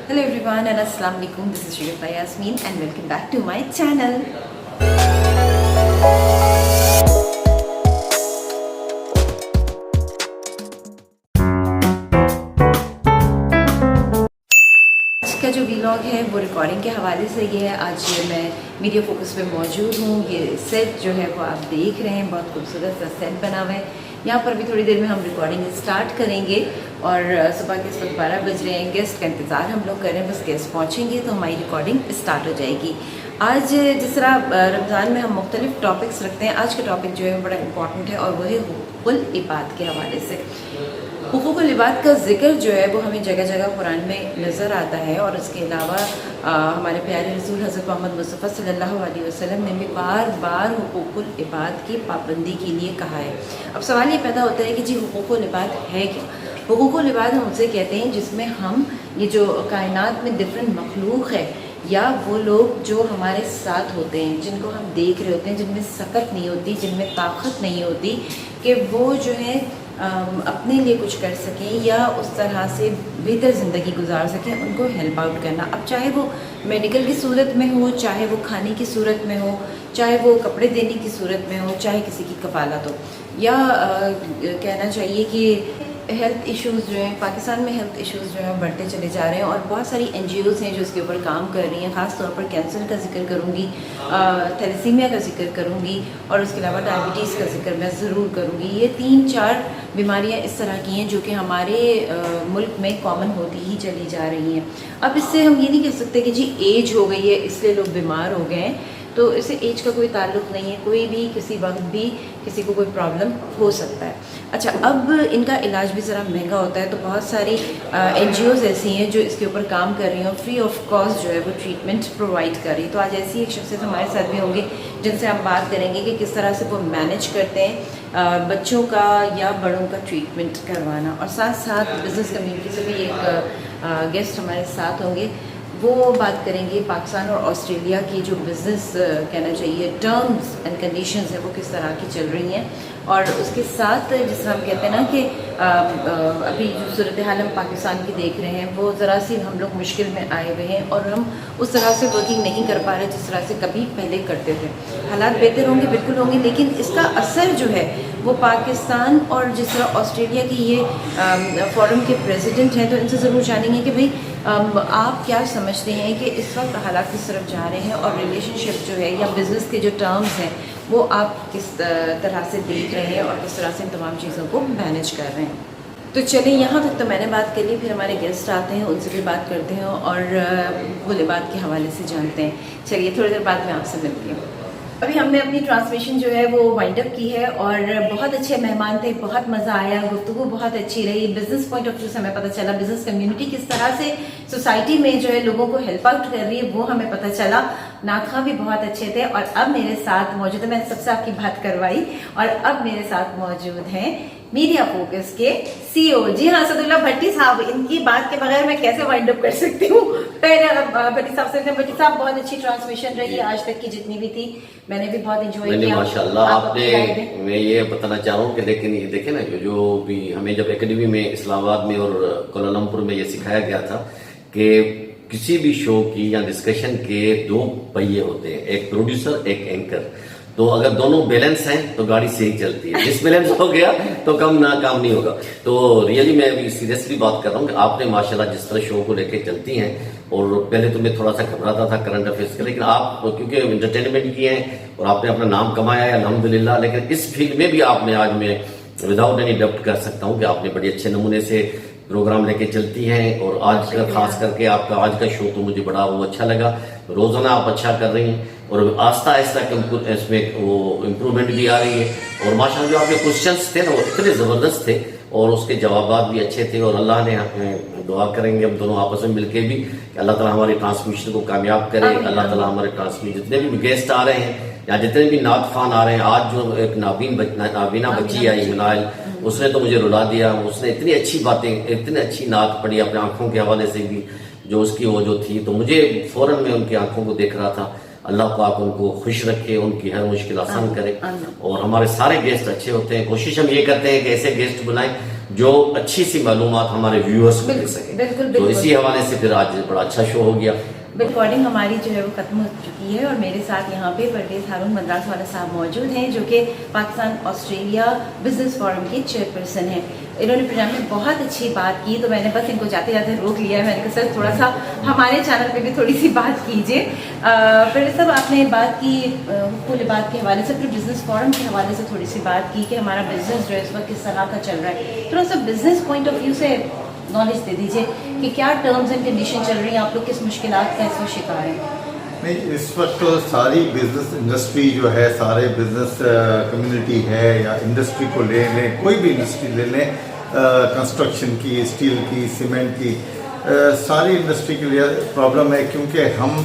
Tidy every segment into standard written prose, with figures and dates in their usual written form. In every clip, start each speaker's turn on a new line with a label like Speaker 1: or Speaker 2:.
Speaker 1: Hello everyone and Assalamu alaikum. This is Shagufta Yasmin and welcome back to my channel. आज का जो vlog है वो recording के हवाले से ये है। आज मैं मीडिया फोकस पे मौजूद हूँ। ये सेट जो है वो आप देख रहे हैं, बहुत खूबसूरत सा सेट बना हुआ है। यहाँ पर भी थोड़ी देर में हम रिकॉर्डिंग स्टार्ट करेंगे और सुबह के इस वक्त 12 बज रहे हैं। गेस्ट का इंतज़ार हम लोग कर रहे हैं, बस गेस्ट पहुँचेंगे तो हमारी रिकॉर्डिंग स्टार्ट हो जाएगी। आज जिस तरह रमज़ान में हम मुख्तलिफ टॉपिक्स रखते हैं, आज का टॉपिक जो है बड़ा इंपॉर्टेंट है और वो है हुकूकुल इबाद के हवाले से। हुकूकुल इबाद का जिक्र जो है वो हमें जगह जगह कुरान में नज़र आता है और इसके अलावा हमारे प्यारे रसूल हज़रत मोहम्मद मुस्तफ़ा सल्लल्लाहु अलैहि वसल्लम ने भी बार बार हुकूकुल इबाद की पाबंदी के लिए कहा है। अब सवाल ये पैदा होता है कि जी हुकूकुल इबाद है क्या? हुकूकुल इबाद हम उसे कहते हैं जिसमें हम ये जो कायनात में डिफरेंट मखलूक है या वो लोग जो हमारे साथ होते हैं, जिनको हम देख रहे होते हैं, जिनमें सकत नहीं होती, जिनमें ताकत नहीं होती कि वो जो है अपने लिए कुछ कर सकें या उस तरह से बेहतर ज़िंदगी गुजार सकें, उनको हेल्प आउट करना। अब चाहे वो मेडिकल की सूरत में हो, चाहे वो खाने की सूरत में हो, चाहे वो कपड़े देने की सूरत में हो, चाहे किसी की कफालत हो, या कहना चाहिए कि हेल्थ इश्यूज़ जो हैं पाकिस्तान में, हेल्थ इश्यूज़ जो हैं बढ़ते चले जा रहे हैं और बहुत सारी NGOs हैं जो इसके ऊपर काम कर रही हैं। ख़ास तौर पर कैंसर का जिक्र करूँगी, थैलेसीमिया का जिक्र करूँगी और उसके अलावा डायबिटीज़ का जिक्र मैं ज़रूर करूँगी। ये 3-4 बीमारियाँ इस तरह की हैं जो कि हमारे मुल्क में कॉमन होती ही चली जा रही हैं। अब इससे हम ये नहीं कह सकते कि जी एज हो गई है इसलिए लोग बीमार हो गए हैं, तो इससे एज का कोई ताल्लुक़ नहीं है। कोई भी किसी वक्त भी किसी को कोई प्रॉब्लम हो सकता है। अच्छा, अब इनका इलाज भी ज़रा महंगा होता है, तो बहुत सारी NGOs ऐसी हैं जो इसके ऊपर काम कर रही हैं और फ्री ऑफ कॉस्ट जो है वो ट्रीटमेंट प्रोवाइड कर रही है। तो आज ऐसी एक शख्सियत हमारे साथ भी होंगे जिनसे हम बात करेंगे कि किस तरह से वो मैनेज करते हैं बच्चों का या बड़ों का ट्रीटमेंट करवाना। और साथ साथ बिज़नेस कम्युनिटी से भी एक गेस्ट हमारे साथ होंगे, वो बात करेंगे पाकिस्तान और ऑस्ट्रेलिया की जो बिज़नेस कहना चाहिए टर्म्स एंड कंडीशंस है वो किस तरह की चल रही हैं। और उसके साथ जिस तरह हम कहते हैं ना कि अभी जो सूरत हाल हम पाकिस्तान की देख रहे हैं वो ज़रा सी हम लोग मुश्किल में आए हुए हैं और हम उस तरह से वर्किंग नहीं कर पा रहे जिस तरह से कभी पहले करते थे। हालात बेहतर होंगे, बिल्कुल होंगे, लेकिन इसका असर जो है वो पाकिस्तान और जिस तरह ऑस्ट्रेलिया की ये फोरम के प्रेसिडेंट हैं, तो इनसे ज़रूर जानेंगे कि भाई आप क्या समझते हैं कि इस वक्त हालात किस तरफ जा रहे हैं और रिलेशनशिप जो है या बिज़नेस के जो टर्म्स हैं वो आप किस तरह से देख रहे हैं और किस तरह से इन तमाम चीज़ों को मैनेज कर रहे हैं। तो चलिए, यहाँ तक तो मैंने बात कर ली, फिर हमारे गेस्ट आते हैं, उनसे भी बात करते हैं और भोले बात के हवाले से जानते हैं। चलिए, थोड़ी देर बाद मैं आपसे मिलती हूँ। अभी हमने अपनी ट्रांसमिशन जो है वो वाइंड अप की है और बहुत अच्छे मेहमान थे, बहुत मज़ा आया, गुफ्तगू बहुत अच्छी रही। बिजनेस पॉइंट ऑफ व्यू से हमें पता चला बिजनेस कम्युनिटी किस तरह से सोसाइटी में जो है लोगों को हेल्प आउट कर रही है, वो हमें पता चला। नाखा भी बहुत अच्छे थे और अब मेरे साथ मौजूद है, मैंने सबसे आपकी बात करवाई और अब मेरे साथ मौजूद हैं मीडिया फोकस के CEO जी हाँ असदुल्ला भट्टी साहब। इनकी बात के बगैर मैं कैसे वाइंड अप कर सकती हूँ। भट्टी साहब से भट्टी साहब, बहुत अच्छी ट्रांसमिशन रही आज तक की जितनी भी थी, मैंने भी बहुत एंजॉय किया
Speaker 2: माशाल्लाह। आपने, मैं ये बताना चाह रहा हूँ कि लेकिन ये देखे ना कि जो भी हमें जब एकेडमी में इस्लामाबाद में और कोलालमपुर में ये सिखाया गया था कि किसी भी शो की या डिस्कशन के 2 पहिए होते हैं, एक प्रोड्यूसर एक एंकर। तो अगर दोनों बैलेंस हैं तो गाड़ी सही चलती है, डिसबैलेंस हो गया तो काम नहीं होगा। तो रियली मैं अभी सीरियसली बात कर रहा हूँ कि आपने माशाल्लाह जिस तरह शो को लेके चलती हैं, और पहले तो मैं थोड़ा सा घबराता था करंट अफेयर्स के, लेकिन आप क्योंकि एंटरटेनमेंट किए हैं और आपने अपना नाम कमाया है अल्हम्दुलिल्लाह, लेकिन इस फील्ड में भी आपने आज मैं विदाउट एनी डाउट कर सकता हूँ कि आपने बड़े अच्छे नमूने से प्रोग्राम लेके चलती हैं। और आज का खास करके आपका आज का शो तो मुझे बड़ा वो अच्छा लगा। रोजाना आप अच्छा कर रही हैं और आहिस्ता आहिस्ता इसमें वो इम्प्रूवमेंट भी आ रही है। और माशाल्लाह जो आपके क्वेश्चंस थे ना वो इतने ज़बरदस्त थे और उसके जवाबात भी अच्छे थे। और अल्लाह ने दुआ करेंगे हम दोनों आपस में मिलके भी कि अल्लाह ताला हमारी ट्रांसमिशन को कामयाब करे। अल्लाह ताला हमारे ट्रांसमिशन जितने भी गेस्ट आ रहे हैं या जितने भी नात खान आ रहे हैं, आज जो एक नाबीना बच्ची आई मिनाइल, उसने तो मुझे रुला दिया। उसने इतनी अच्छी बातें, इतनी अच्छी नात पढ़ी अपने आंखों के हवाले से भी, जो उसकी वो जो थी, तो मुझे फौरन में उनकी आंखों को देख रहा था। अल्लाह पाक उनको खुश रखे, उनकी हर मुश्किल आसान करे। और हमारे सारे गेस्ट अच्छे होते हैं, कोशिश हम ये करते हैं कि ऐसे गेस्ट बुलाएं जो अच्छी सी मालूमात हमारे व्यूअर्स को दे सके। तो इसी हवाले से फिर आज बड़ा अच्छा शो हो गया।
Speaker 1: रिकॉर्डिंग हमारी जो है वो ख़त्म हो चुकी है और मेरे साथ यहाँ पे परवेज़ हारून मद्रास वाला साहब मौजूद हैं जो कि पाकिस्तान ऑस्ट्रेलिया बिजनेस फोरम के चेयरपर्सन हैं। इन्होंने प्रोग्राम में बहुत अच्छी बात की, तो मैंने बस इनको जाते जाते रोक लिया है। मैंने कहा सर थोड़ा सा हमारे चैनल पे भी थोड़ी सी बात कीजिए। फिर सब आपने बात की हुकूक बात के हवाले से, फिर बिजनेस फोरम के हवाले से थोड़ी सी बात की कि हमारा बिजनेस जो है इस वक्त किस तरह का चल रहा है। थोड़ा सा बिजनेस पॉइंट ऑफ व्यू से नॉलेज दे दीजिए कि क्या टर्म्स एंड कंडीशन चल रही हैं, आप लोग किस मुश्किलात का इस वक्त शिकार हैं।
Speaker 3: नहीं, इस वक्त तो सारी बिजनेस इंडस्ट्री जो है, सारे बिजनेस कम्युनिटी है या इंडस्ट्री को ले लें, कोई भी इंडस्ट्री ले लें, कंस्ट्रक्शन की, स्टील की, सीमेंट की, सारी इंडस्ट्री के लिए प्रॉब्लम है क्योंकि हम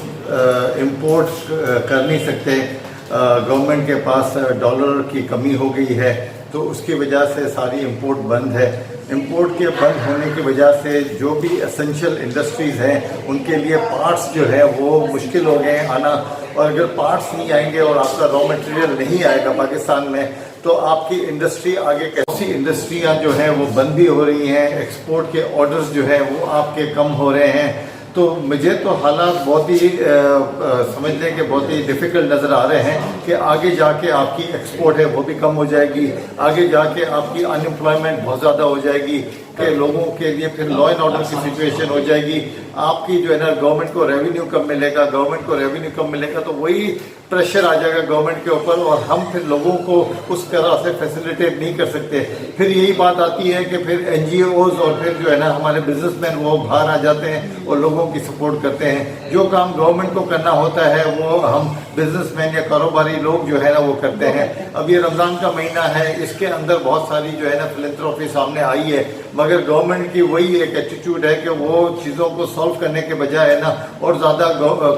Speaker 3: इंपोर्ट कर नहीं सकते। गवर्नमेंट के पास डॉलर की कमी हो गई है तो उसकी वजह से सारी इंपोर्ट बंद है। इंपोर्ट के बंद होने की वजह से जो भी एसेंशियल इंडस्ट्रीज़ हैं उनके लिए पार्ट्स जो है वो मुश्किल हो गए आना, और अगर पार्ट्स नहीं आएंगे और आपका रॉ मटेरियल नहीं आएगा पाकिस्तान में तो आपकी इंडस्ट्री आगे कैसी, इंडस्ट्रियां जो हैं वो बंद भी हो रही हैं, एक्सपोर्ट के ऑर्डर्स जो हैं वो आपके कम हो रहे हैं। तो मुझे तो हालात बहुत ही समझने के बहुत ही डिफ़िकल्ट नज़र आ रहे हैं कि आगे जाके आपकी एक्सपोर्ट है वो भी कम हो जाएगी, आगे जाके आपकी अनएम्प्लॉयमेंट बहुत ज़्यादा हो जाएगी कि लोगों के लिए फिर लॉ एंड ऑर्डर की सिचुएशन हो जाएगी। आपकी जो है ना गवर्नमेंट को रेवेन्यू कम मिलेगा, गवर्नमेंट को रेवेन्यू कम मिलेगा तो वही प्रेशर आ जाएगा गवर्नमेंट के ऊपर और हम फिर लोगों को उस तरह से फैसिलिटेट नहीं कर सकते। फिर यही बात आती है कि फिर एनजीओज और फिर जो है ना हमारे बिजनेसमैन वो बाहर आ जाते हैं और लोगों की सपोर्ट करते हैं। जो काम गवर्नमेंट को करना होता है वो हम बिजनेसमैन या कारोबारी लोग जो है ना वो करते हैं। अब ये रमज़ान का महीना है, इसके अंदर बहुत सारी जो है ना फिलैंथ्रोपी सामने आई है, मगर गवर्नमेंट की वही एक एटीट्यूड है कि वो चीज़ों को सॉल्व करने के बजाय है ना और ज़्यादा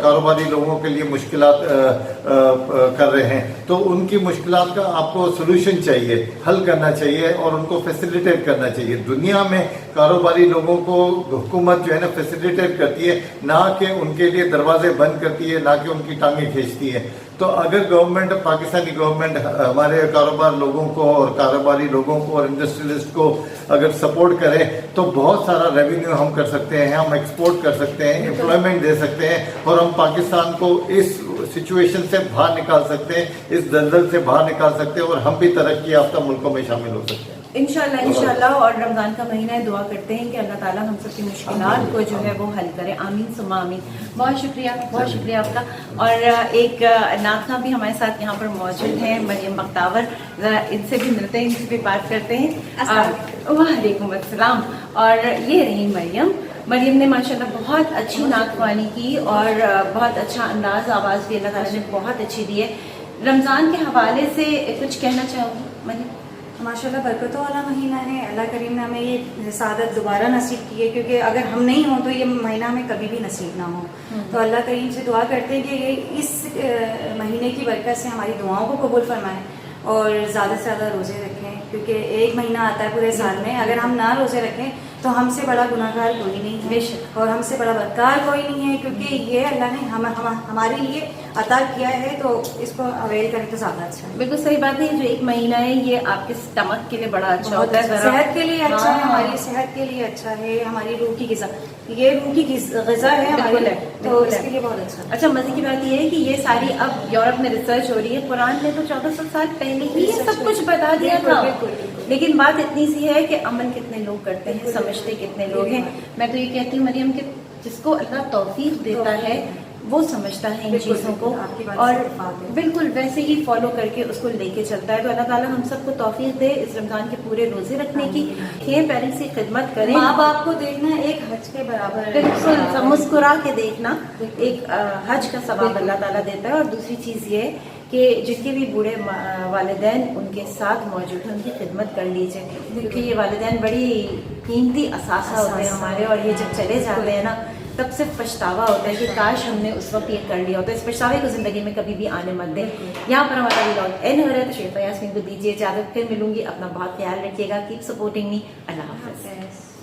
Speaker 3: कारोबारी लोगों के लिए मुश्किलात कर रहे हैं। तो उनकी मुश्किलात का आपको सोल्यूशन चाहिए, हल करना चाहिए और उनको फैसिलिटेट करना चाहिए। दुनिया में कारोबारी लोगों को हुकूमत जो है ना फैसिलिटेट करती है, ना कि उनके लिए दरवाजे बंद करती है, ना कि उनकी टांगें खींचती है। तो अगर गवर्नमेंट, पाकिस्तानी गवर्नमेंट हमारे कारोबार लोगों को और कारोबारी लोगों को और इंडस्ट्रियलिस्ट को अगर सपोर्ट करे तो बहुत सारा रेवेन्यू हम कर सकते हैं, हम एक्सपोर्ट कर सकते हैं, एम्प्लॉयमेंट दे सकते हैं और हम पाकिस्तान को इस सिचुएशन से बाहर निकाल सकते हैं, इस दलदल से बाहर निकाल सकते हैं और हम भी तरक्की याफ्ता मुल्कों में शामिल हो सकते हैं
Speaker 1: इंशाल्लाह। और रमज़ान का महीना है, दुआ करते हैं कि अल्लाह ताला हम सबकी मुश्किलात को जो है वो हल करे। आमीन सुम्मा आमीन। बहुत शुक्रिया आपका। और एक नाखा भी हमारे साथ यहाँ पर मौजूद हैं, मरियम बख्तावर। ज़रा इनसे भी मिलते हैं, इनसे भी बात करते हैं। वालेकुम अस्सलाम। और ये रही मरियम ने माशाल्लाह बहुत अच्छी नाखवानी की और बहुत अच्छा अंदाज आवाज़ भी अल्लाह ताला ने बहुत अच्छी दी है। रमज़ान के हवाले से कुछ कहना चाहोगी मरियम?
Speaker 4: माशाल्लाह बरकतों वाला महीना है। अल्लाह करीम ने हमें ये सादत दोबारा नसीब की है, क्योंकि अगर हम नहीं हों तो ये महीना हमें कभी भी नसीब ना हो। तो अल्लाह करीम से दुआ करते हैं कि ये इस महीने की बरकत से हमारी दुआओं को कबूल फरमाएं और ज़्यादा से ज़्यादा रोज़े रखें, क्योंकि एक महीना आता है पूरे साल में, अगर हम ना रोज़े रखें तो हमसे बड़ा गुनाहगार कोई नहीं है और हमसे बड़ा बदकार कोई नहीं है, क्योंकि ये अल्लाह ने हमारे लिए अता किया है, तो इसको अवेल करें तो ज़्यादा अच्छा है।
Speaker 1: बिल्कुल सही बात है। जो एक महीना है ये आपके स्टमक के लिए बड़ा अच्छा होता है,
Speaker 4: सेहत के लिए अच्छा है, हमारी सेहत के लिए अच्छा है, हमारी रूह की ग़िज़ा, ये रूह की ग़िज़ा है हमारी, तो इसके लिए बहुत अच्छा है।
Speaker 1: अच्छा, मजे की बात ये है कि ये सारी अब यूरोप में रिसर्च हो रही है। कुरान ने तो 1400 साल पहले ही ये सब कुछ बता दिया था, लेकिन बात इतनी सी है कि अमल कितने लोग करते हैं, समझते कितने लोग हैं। मैं तो ये कहती हूँ मरियम कि जिसको अल्लाह तौफीक देता है वो समझता है इन चीज़ों को और बिल्कुल वैसे ही फॉलो करके उसको लेके चलता है। तो अल्लाह ताला हम सबको तौफीक दे इस रमज़ान के पूरे रोज़े रखने की। पेरेंट्स की खिदमत करें,
Speaker 4: माँ बाप को देखना एक हज के बराबर है।
Speaker 1: बिल्कुल मुस्कुरा के देखना एक हज का सवाब अल्लाह ताला देता है। और दूसरी चीज़ ये कि जिनके भी बूढ़े वालिदैन उनके साथ मौजूद हैं उनकी खिदमत कर लीजिए, क्योंकि ये वालिदैन बड़ी कीमती असासा होते हैं हमारे, और ये जब चले जाते हैं ना तब से पछतावा होता है कि काश हमने उस वक्त ये कर लिया होता है। इस पछतावे को ज़िंदगी में कभी भी आने मत दें। यहाँ पर हमारा व्लॉग एंड हो रहा है, तो शेफा यास्मीन को दीजिए इजाज़त। फिर मिलूंगी, अपना बहुत ख्याल रखिएगा। Keep supporting me. अल्लाह हाफ़िज़।